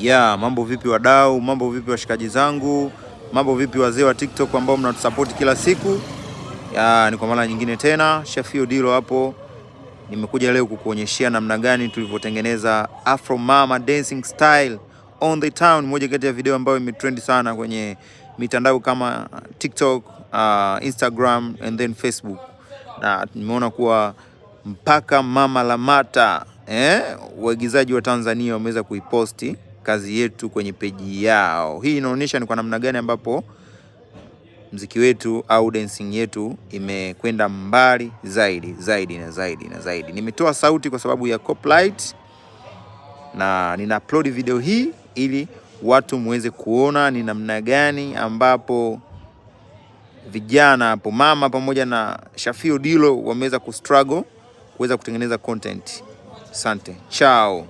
Mambo vipi wadau, mambo vipi washikaji zangu, mambo vipi wazee wa TikTok ambao mnatusupport kila siku. Ni kwa mara nyingine tena Shafii Odilo hapo. Nimekuja leo kukuonyeshia namna gani tulivyotengeneza Afro Mama dancing style on the town. Moja kati ya video ambayo imetrend sana kwenye mitandao kama TikTok, Instagram and then Facebook. Na nimeona kuwa mpaka Mama Lamata waigizaji wa Tanzania wameweza kuiposti kazi yetu kwenye peji yao. Hii inaonyesha ni kwa namna gani ambapo mziki wetu au dancing yetu imekwenda mbali zaidi. Nimetoa sauti kwa sababu ya copyright na nina upload video hii ili watu muweze kuona ni namna gani ambapo vijana hapo Mama pamoja na Shafii Odilo wameweza kustruggle kuweza kutengeneza content. Asante. Ciao.